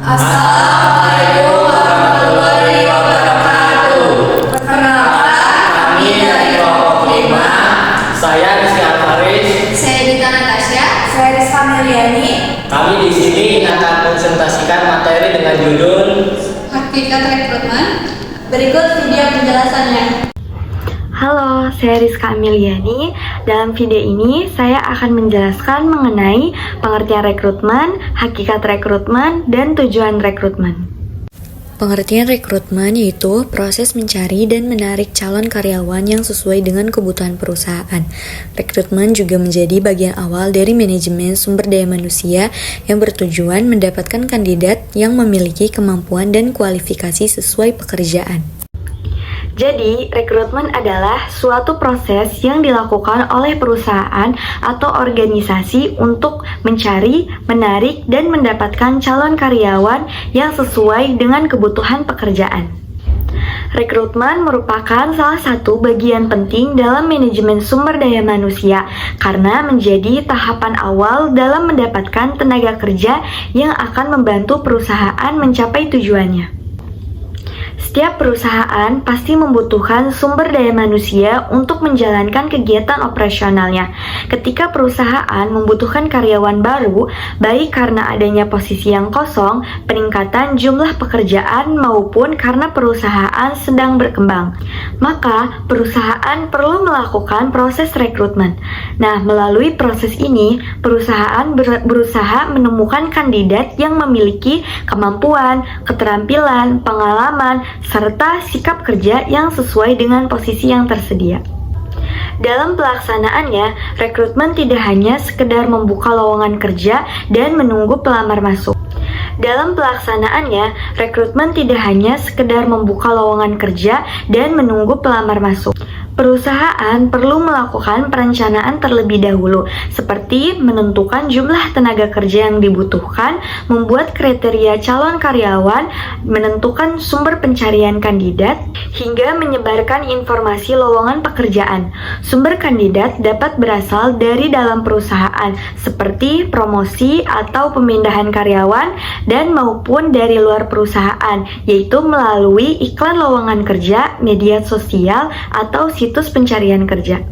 Assalamualaikum warahmatullahi wabarakatuh. Perkenalkan, kami dari kelompok 5. Saya Rizky Alfaris. Saya Dita Natasha. Saya Rizka Meliani. Kami di sini akan presentasikan materi dengan judul Hakikat rekrutmen. Berikut video penjelasannya. Halo, saya Rizka Ameliani. Dalam video ini, saya akan menjelaskan mengenai pengertian rekrutmen, hakikat rekrutmen, dan tujuan rekrutmen. Pengertian rekrutmen yaitu proses mencari dan menarik calon karyawan yang sesuai dengan kebutuhan perusahaan. Rekrutmen juga menjadi bagian awal dari manajemen sumber daya manusia yang bertujuan mendapatkan kandidat yang memiliki kemampuan dan kualifikasi sesuai pekerjaan. Jadi, rekrutmen adalah suatu proses yang dilakukan oleh perusahaan atau organisasi untuk mencari, menarik, dan mendapatkan calon karyawan yang sesuai dengan kebutuhan pekerjaan. Rekrutmen merupakan salah satu bagian penting dalam manajemen sumber daya manusia karena menjadi tahapan awal dalam mendapatkan tenaga kerja yang akan membantu perusahaan mencapai tujuannya. Setiap perusahaan pasti membutuhkan sumber daya manusia untuk menjalankan kegiatan operasionalnya. Ketika perusahaan membutuhkan karyawan baru, baik karena adanya posisi yang kosong, peningkatan jumlah pekerjaan maupun karena perusahaan sedang berkembang, maka perusahaan perlu melakukan proses rekrutmen. Nah, melalui proses ini, perusahaan berusaha menemukan kandidat yang memiliki kemampuan, keterampilan, pengalaman, serta sikap kerja yang sesuai dengan posisi yang tersedia. Dalam pelaksanaannya, rekrutmen tidak hanya sekedar membuka lowongan kerja dan menunggu pelamar masuk. Dalam pelaksanaannya, rekrutmen tidak hanya sekedar membuka lowongan kerja dan menunggu pelamar masuk. Perusahaan perlu melakukan perencanaan terlebih dahulu, seperti menentukan jumlah tenaga kerja yang dibutuhkan, membuat kriteria calon karyawan, menentukan sumber pencarian kandidat, hingga menyebarkan informasi lowongan pekerjaan. Sumber kandidat dapat berasal dari dalam perusahaan, seperti promosi atau pemindahan karyawan, dan maupun dari luar perusahaan, yaitu melalui iklan lowongan kerja, media sosial, atau situs pencarian kerja.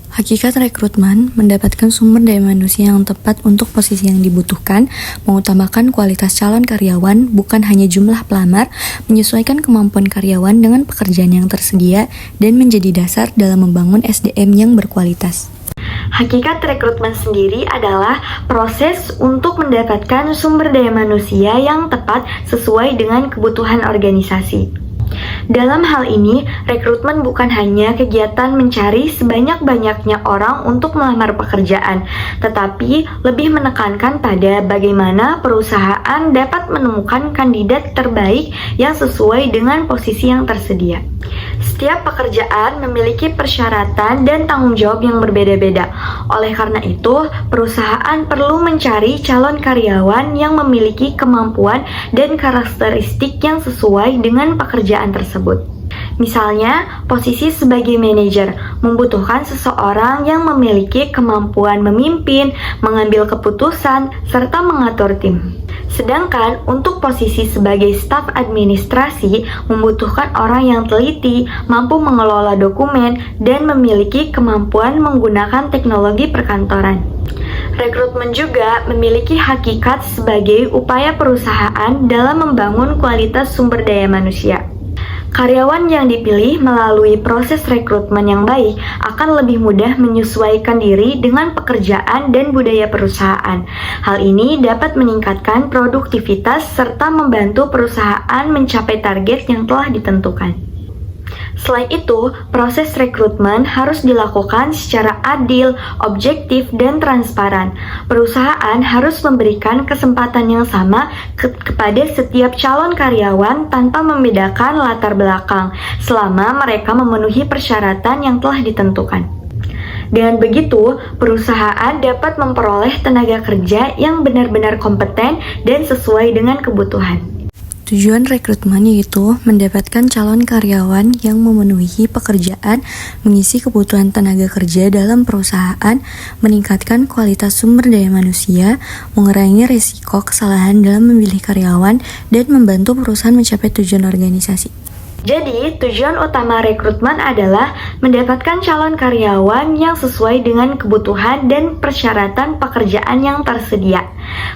Hakikat rekrutmen mendapatkan sumber daya manusia yang tepat untuk posisi yang dibutuhkan, mengutamakan kualitas calon karyawan, bukan hanya jumlah pelamar, menyesuaikan kemampuan karyawan dengan pekerjaan yang tersedia, dan menjadi dasar dalam membangun SDM yang berkualitas. Hakikat rekrutmen sendiri adalah proses untuk mendapatkan sumber daya manusia yang tepat sesuai dengan kebutuhan organisasi. Dalam hal ini, rekrutmen bukan hanya kegiatan mencari sebanyak-banyaknya orang untuk melamar pekerjaan, tetapi lebih menekankan pada bagaimana perusahaan dapat menemukan kandidat terbaik yang sesuai dengan posisi yang tersedia. Setiap pekerjaan memiliki persyaratan dan tanggung jawab yang berbeda-beda. Oleh karena itu, perusahaan perlu mencari calon karyawan yang memiliki kemampuan dan karakteristik yang sesuai dengan pekerjaan tersebut. Misalnya, posisi sebagai manajer membutuhkan seseorang yang memiliki kemampuan memimpin, mengambil keputusan, serta mengatur tim. Sedangkan untuk posisi sebagai staf administrasi membutuhkan orang yang teliti, mampu mengelola dokumen, dan memiliki kemampuan menggunakan teknologi perkantoran. Rekrutmen juga memiliki hakikat sebagai upaya perusahaan dalam membangun kualitas sumber daya manusia. Karyawan yang dipilih melalui proses rekrutmen yang baik akan lebih mudah menyesuaikan diri dengan pekerjaan dan budaya perusahaan. Hal ini dapat meningkatkan produktivitas serta membantu perusahaan mencapai target yang telah ditentukan. Selain itu, proses rekrutmen harus dilakukan secara adil, objektif, dan transparan. Perusahaan harus memberikan kesempatan yang sama kepada setiap calon karyawan tanpa membedakan latar belakang, selama mereka memenuhi persyaratan yang telah ditentukan. Dengan begitu, perusahaan dapat memperoleh tenaga kerja yang benar-benar kompeten dan sesuai dengan kebutuhan. Tujuan rekrutmen yaitu mendapatkan calon karyawan yang memenuhi pekerjaan, mengisi kebutuhan tenaga kerja dalam perusahaan, meningkatkan kualitas sumber daya manusia, mengurangi risiko kesalahan dalam memilih karyawan, dan membantu perusahaan mencapai tujuan organisasi. Jadi, tujuan utama rekrutmen adalah mendapatkan calon karyawan yang sesuai dengan kebutuhan dan persyaratan pekerjaan yang tersedia.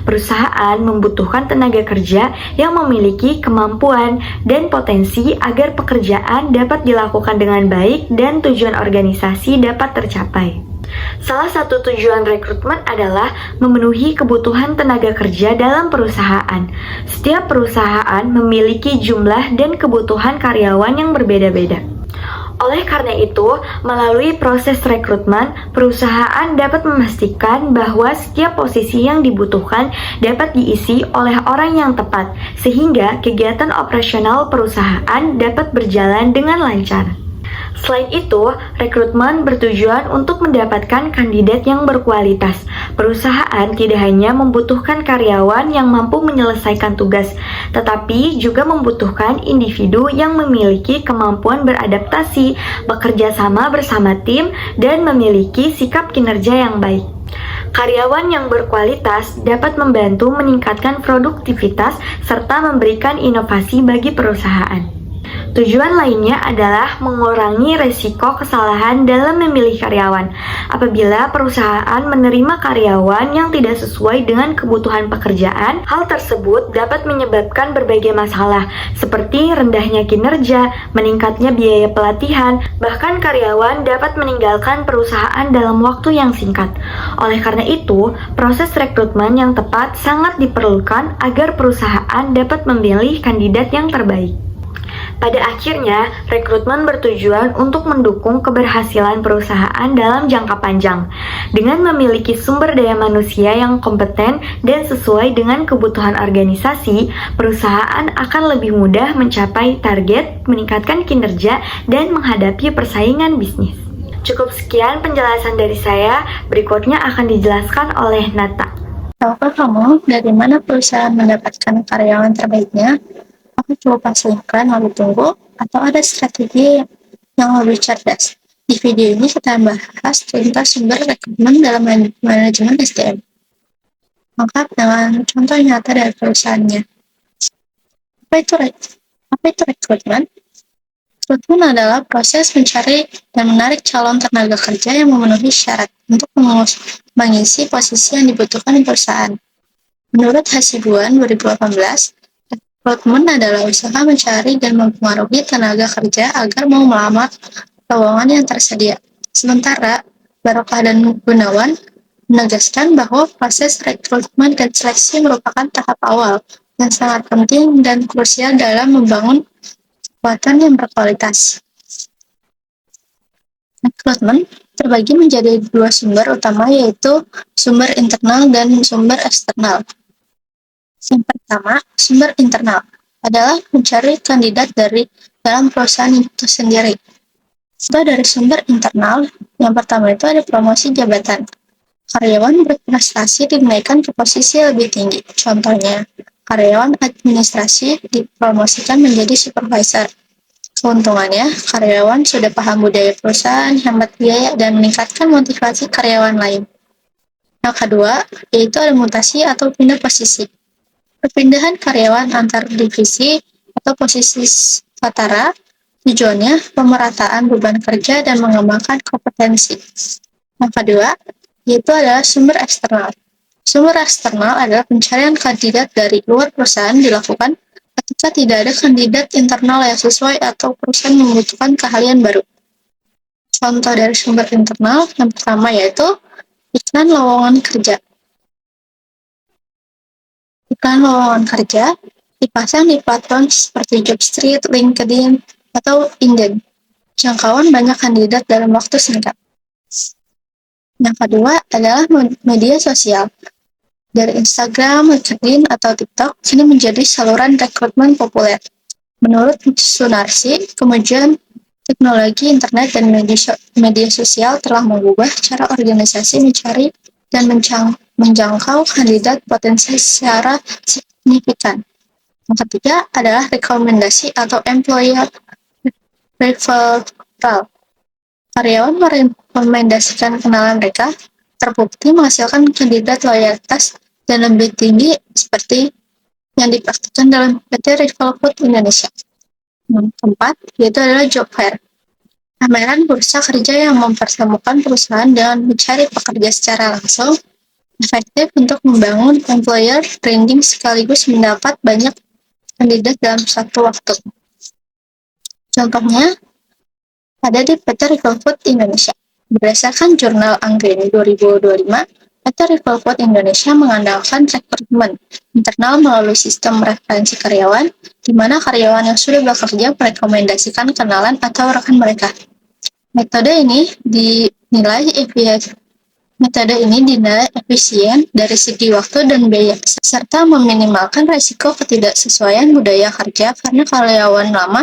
Perusahaan membutuhkan tenaga kerja yang memiliki kemampuan dan potensi agar pekerjaan dapat dilakukan dengan baik dan tujuan organisasi dapat tercapai. Salah satu tujuan rekrutmen adalah memenuhi kebutuhan tenaga kerja dalam perusahaan. Setiap perusahaan memiliki jumlah dan kebutuhan karyawan yang berbeda-beda. Oleh karena itu, melalui proses rekrutmen, perusahaan dapat memastikan bahwa setiap posisi yang dibutuhkan dapat diisi oleh orang yang tepat, sehingga kegiatan operasional perusahaan dapat berjalan dengan lancar. Selain itu, rekrutmen bertujuan untuk mendapatkan kandidat yang berkualitas. Perusahaan tidak hanya membutuhkan karyawan yang mampu menyelesaikan tugas, tetapi juga membutuhkan individu yang memiliki kemampuan beradaptasi, bekerja sama bersama tim, dan memiliki sikap kinerja yang baik. Karyawan yang berkualitas dapat membantu meningkatkan produktivitas serta memberikan inovasi bagi perusahaan. Tujuan lainnya adalah mengurangi resiko kesalahan dalam memilih karyawan. Apabila perusahaan menerima karyawan yang tidak sesuai dengan kebutuhan pekerjaan, hal tersebut dapat menyebabkan berbagai masalah, seperti rendahnya kinerja, meningkatnya biaya pelatihan, bahkan karyawan dapat meninggalkan perusahaan dalam waktu yang singkat. Oleh karena itu, proses rekrutmen yang tepat sangat diperlukan agar perusahaan dapat memilih kandidat yang terbaik. Pada akhirnya, rekrutmen bertujuan untuk mendukung keberhasilan perusahaan dalam jangka panjang. Dengan memiliki sumber daya manusia yang kompeten dan sesuai dengan kebutuhan organisasi, perusahaan akan lebih mudah mencapai target, meningkatkan kinerja, dan menghadapi persaingan bisnis. Cukup sekian penjelasan dari saya, berikutnya akan dijelaskan oleh Nata. Tahukah kamu dari mana perusahaan mendapatkan karyawan terbaiknya? Aku coba pastikan lalu tunggu, atau ada strategi yang lebih cerdas. Di video ini kita bahas tentang sumber rekrutmen dalam manajemen SDM. Lengkap dengan contoh nyata dari perusahaannya. Apa itu rekrutmen? Rekrutmen adalah proses mencari dan menarik calon tenaga kerja yang memenuhi syarat untuk mengisi posisi yang dibutuhkan perusahaan. Menurut Hasibuan 2018, rekrutmen adalah usaha mencari dan mempengaruhi tenaga kerja agar mau melamar lowongan yang tersedia. Sementara, Barokah dan Gunawan menegaskan bahwa proses rekrutmen dan seleksi merupakan tahap awal yang sangat penting dan krusial dalam membangun kekuatan yang berkualitas. Rekrutmen terbagi menjadi dua sumber utama, yaitu sumber internal dan sumber eksternal. Yang pertama, sumber internal adalah mencari kandidat dari dalam perusahaan itu sendiri. Contoh dari sumber internal, yang pertama itu ada promosi jabatan. Karyawan berprestasi dinaikkan ke posisi lebih tinggi. Contohnya, karyawan administrasi dipromosikan menjadi supervisor. Keuntungannya, karyawan sudah paham budaya perusahaan, hemat biaya, dan meningkatkan motivasi karyawan lain. Yang kedua, yaitu ada mutasi atau pindah posisi. Perpindahan karyawan antar divisi atau posisi setara tujuannya pemerataan beban kerja dan mengembangkan kompetensi. Yang kedua, yaitu adalah sumber eksternal. Sumber eksternal adalah pencarian kandidat dari luar perusahaan dilakukan ketika tidak ada kandidat internal yang sesuai atau perusahaan membutuhkan keahlian baru. Contoh dari sumber internal yang pertama yaitu iklan lowongan kerja. Iklan lowongan kerja dipasang di platform seperti Jobstreet, LinkedIn, atau Indeed. Jangkauan banyak kandidat dalam waktu singkat. Yang kedua adalah media sosial. Dari Instagram, LinkedIn, atau TikTok, kini menjadi saluran rekrutmen populer. Menurut Sunarsi, kemajuan teknologi internet dan media sosial telah mengubah cara organisasi mencari dan menjangkau kandidat potensial secara signifikan. Yang ketiga adalah rekomendasi atau employer referral. Karyawan merekomendasikan kenalan mereka, terbukti menghasilkan kandidat loyalitas dan lebih tinggi seperti yang dipraktikkan dalam PT Rival Food Indonesia. Yang keempat, yaitu adalah job fair. Pameran bursa kerja yang mempertemukan perusahaan dengan mencari pekerja secara langsung, efektif untuk membangun employer branding sekaligus mendapat banyak kandidat dalam satu waktu. Contohnya, ada di PT Rival Food Indonesia. Berdasarkan jurnal Anggreni 2025, PT Rival Food Indonesia mengandalkan rekrutmen internal melalui sistem referensi karyawan, di mana karyawan yang sudah bekerja merekomendasikan kenalan atau rekan mereka. Metode ini dinilai efisien dari segi waktu dan biaya, serta meminimalkan risiko ketidaksesuaian budaya kerja karena karyawan lama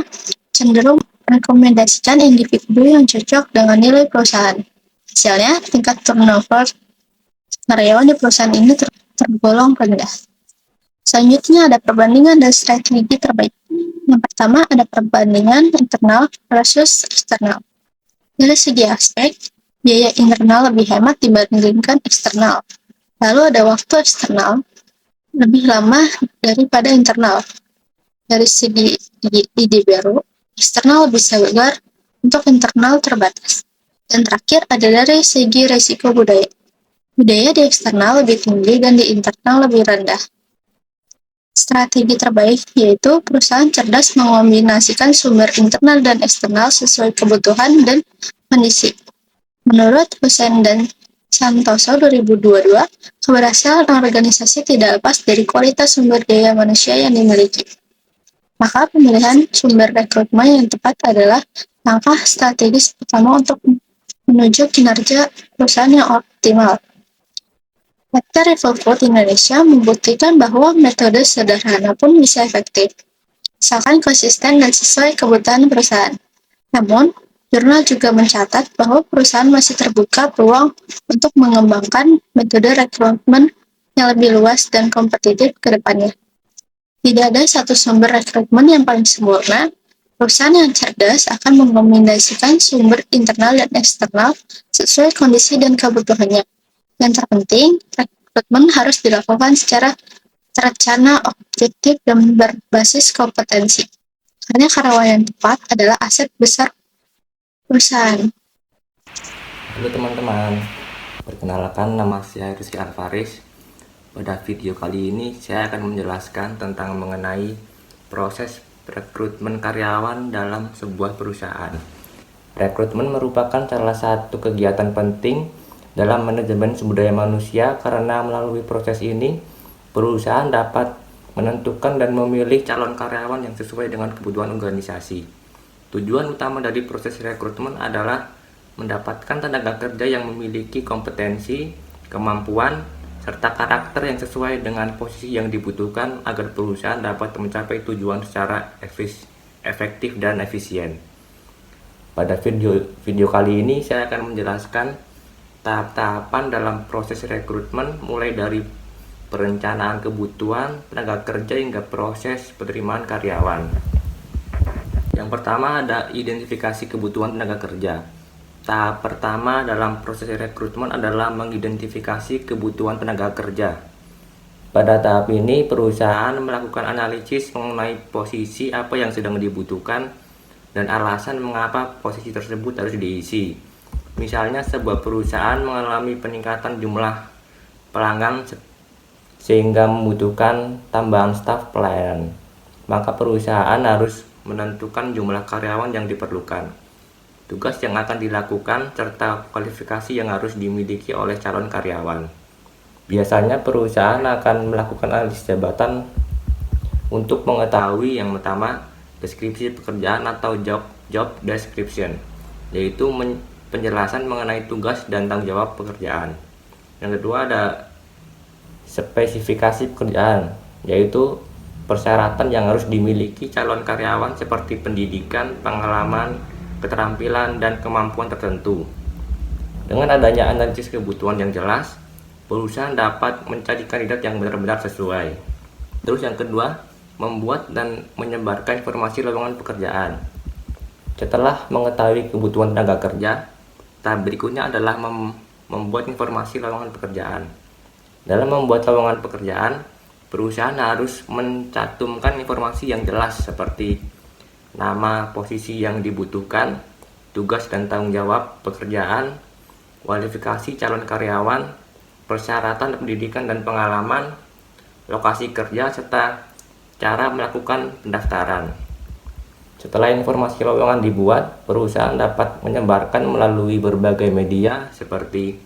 cenderung merekomendasikan individu yang cocok dengan nilai perusahaan. Hasilnya, tingkat turnover karyawan di perusahaan ini tergolong rendah. Selanjutnya ada perbandingan dan strategi terbaik. Yang pertama ada perbandingan internal versus eksternal. Dari segi aspek, biaya internal lebih hemat dibandingkan eksternal. Lalu ada waktu eksternal lebih lama daripada internal. Dari segi ide baru, eksternal lebih segar untuk internal terbatas. Dan terakhir ada dari segi resiko budaya. Budaya di eksternal lebih tinggi dan di internal lebih rendah. Strategi terbaik yaitu perusahaan cerdas mengombinasikan sumber internal dan eksternal sesuai kebutuhan dan kondisi. Menurut Hussein dan Santoso 2022, keberhasilan organisasi tidak lepas dari kualitas sumber daya manusia yang dimiliki. Maka pemilihan sumber rekrutmen yang tepat adalah langkah strategis pertama untuk menuju kinerja perusahaan yang optimal. PT Rival Food Indonesia membuktikan bahwa metode sederhana pun bisa efektif, asalkan konsisten dan sesuai kebutuhan perusahaan. Namun, jurnal juga mencatat bahwa perusahaan masih terbuka peluang untuk mengembangkan metode rekrutmen yang lebih luas dan kompetitif ke depannya. Tidak ada satu sumber rekrutmen yang paling sempurna. Perusahaan yang cerdas akan mengombinasikan sumber internal dan eksternal sesuai kondisi dan kebutuhannya. Yang terpenting, rekrutmen harus dilakukan secara terencana, objektif, dan berbasis kompetensi. Karena karyawan yang tepat adalah aset besar perusahaan. Halo teman-teman, perkenalkan nama saya Rizky Alvaris. Pada video kali ini saya akan menjelaskan tentang mengenai proses rekrutmen karyawan dalam sebuah perusahaan. Rekrutmen merupakan salah satu kegiatan penting dalam manajemen sumber daya manusia karena melalui proses ini perusahaan dapat menentukan dan memilih calon karyawan yang sesuai dengan kebutuhan organisasi. Tujuan utama dari proses rekrutmen adalah mendapatkan tenaga kerja yang memiliki kompetensi, kemampuan, serta karakter yang sesuai dengan posisi yang dibutuhkan agar perusahaan dapat mencapai tujuan secara efektif dan efisien. Pada video kali ini saya akan menjelaskan tahap-tahapan dalam proses rekrutmen mulai dari perencanaan kebutuhan tenaga kerja hingga proses penerimaan karyawan. Yang pertama ada identifikasi kebutuhan tenaga kerja. Tahap pertama dalam proses rekrutmen adalah mengidentifikasi kebutuhan tenaga kerja. Pada tahap ini perusahaan melakukan analisis mengenai posisi apa yang sedang dibutuhkan dan alasan mengapa posisi tersebut harus diisi. Misalnya sebuah perusahaan mengalami peningkatan jumlah pelanggan sehingga membutuhkan tambahan staf pelayanan, maka perusahaan harus menentukan jumlah karyawan yang diperlukan, tugas yang akan dilakukan, serta kualifikasi yang harus dimiliki oleh calon karyawan. Biasanya perusahaan akan melakukan analisis jabatan untuk mengetahui yang pertama deskripsi pekerjaan atau job description, yaitu penjelasan mengenai tugas dan tanggung jawab pekerjaan. Yang kedua ada spesifikasi pekerjaan, yaitu persyaratan yang harus dimiliki calon karyawan seperti pendidikan, pengalaman, keterampilan, dan kemampuan tertentu. Dengan adanya analisis kebutuhan yang jelas, perusahaan dapat mencari kandidat yang benar-benar sesuai. Terus yang kedua, membuat dan menyebarkan informasi lowongan pekerjaan. Setelah mengetahui kebutuhan tenaga kerja, tahap berikutnya adalah membuat informasi lowongan pekerjaan. Dalam membuat lowongan pekerjaan, perusahaan harus mencantumkan informasi yang jelas seperti nama, posisi yang dibutuhkan, tugas dan tanggung jawab pekerjaan, kualifikasi calon karyawan, persyaratan pendidikan dan pengalaman, lokasi kerja, serta cara melakukan pendaftaran. Setelah informasi lowongan dibuat, perusahaan dapat menyebarkan melalui berbagai media seperti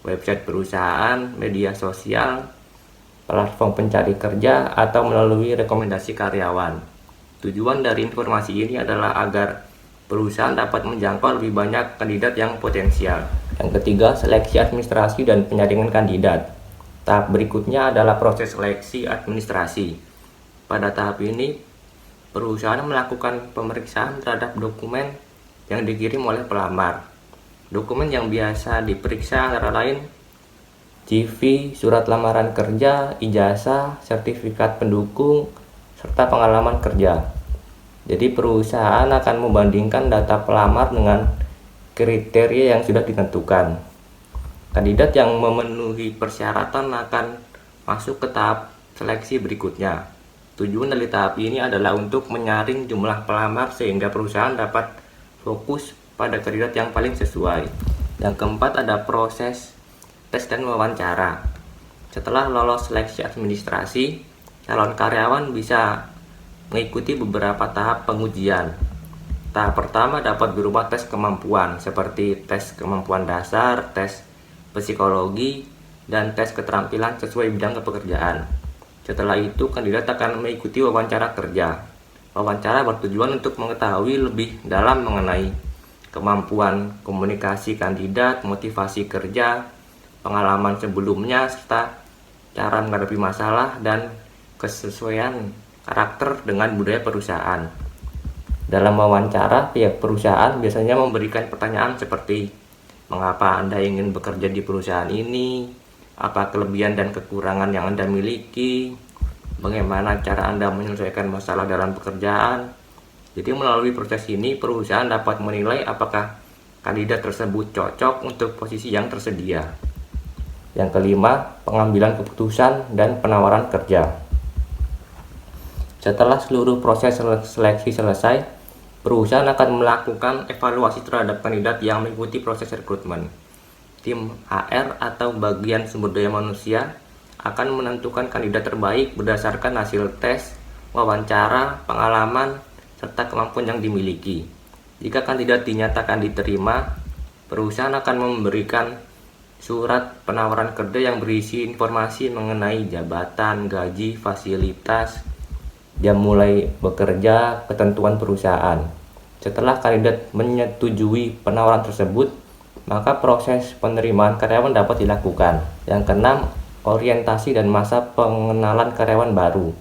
website perusahaan, media sosial, platform pencari kerja, atau melalui rekomendasi karyawan. Tujuan dari informasi ini adalah agar perusahaan dapat menjangkau lebih banyak kandidat yang potensial. Yang ketiga, seleksi administrasi dan penyaringan kandidat. Tahap berikutnya adalah proses seleksi administrasi. Pada tahap ini, perusahaan melakukan pemeriksaan terhadap dokumen yang dikirim oleh pelamar. Dokumen yang biasa diperiksa antara lain CV, surat lamaran kerja, ijazah, sertifikat pendukung, serta pengalaman kerja. Jadi perusahaan akan membandingkan data pelamar dengan kriteria yang sudah ditentukan. Kandidat yang memenuhi persyaratan akan masuk ke tahap seleksi berikutnya. Tujuan dari tahap ini adalah untuk menyaring jumlah pelamar sehingga perusahaan dapat fokus pada kandidat yang paling sesuai. Yang keempat ada proses tes dan wawancara. Setelah lolos seleksi administrasi, calon karyawan bisa mengikuti beberapa tahap pengujian. Tahap pertama dapat berupa tes kemampuan seperti tes kemampuan dasar, tes psikologi, dan tes keterampilan sesuai bidang pekerjaan. Setelah itu, kandidat akan mengikuti wawancara kerja. Wawancara bertujuan untuk mengetahui lebih dalam mengenai kemampuan komunikasi kandidat, motivasi kerja, pengalaman sebelumnya, serta cara menghadapi masalah dan kesesuaian karakter dengan budaya perusahaan. Dalam wawancara, pihak perusahaan biasanya memberikan pertanyaan seperti mengapa Anda ingin bekerja di perusahaan ini, apa kelebihan dan kekurangan yang Anda miliki, bagaimana cara Anda menyelesaikan masalah dalam pekerjaan. Jadi melalui proses ini, perusahaan dapat menilai apakah kandidat tersebut cocok untuk posisi yang tersedia. Yang kelima, pengambilan keputusan dan penawaran kerja. Setelah seluruh proses seleksi selesai, perusahaan akan melakukan evaluasi terhadap kandidat yang mengikuti proses rekrutmen. Tim HR atau bagian sumber daya manusia akan menentukan kandidat terbaik berdasarkan hasil tes, wawancara, pengalaman, serta kemampuan yang dimiliki. Jika kandidat dinyatakan diterima, perusahaan akan memberikan surat penawaran kerja yang berisi informasi mengenai jabatan, gaji, fasilitas, jam mulai bekerja, ketentuan perusahaan. Setelah kandidat menyetujui penawaran tersebut, maka proses penerimaan karyawan dapat dilakukan. Yang keenam, orientasi dan masa pengenalan karyawan baru.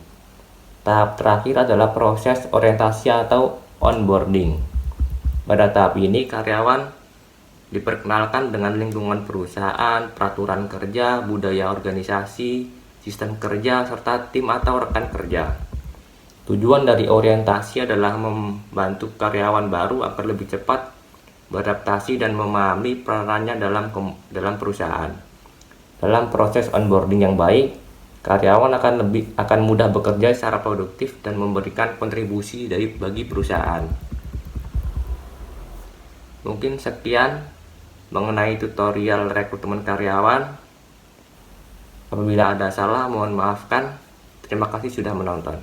Tahap terakhir adalah proses orientasi atau onboarding. Pada tahap ini, karyawan diperkenalkan dengan lingkungan perusahaan, peraturan kerja, budaya organisasi, sistem kerja, serta tim atau rekan kerja. Tujuan dari orientasi adalah membantu karyawan baru agar lebih cepat beradaptasi dan memahami perannya dalam perusahaan. Dalam proses onboarding yang baik, karyawan akan mudah bekerja secara produktif dan memberikan kontribusi bagi perusahaan. Mungkin sekian mengenai tutorial rekrutmen karyawan. Apabila ada salah, mohon maafkan. Terima kasih sudah menonton.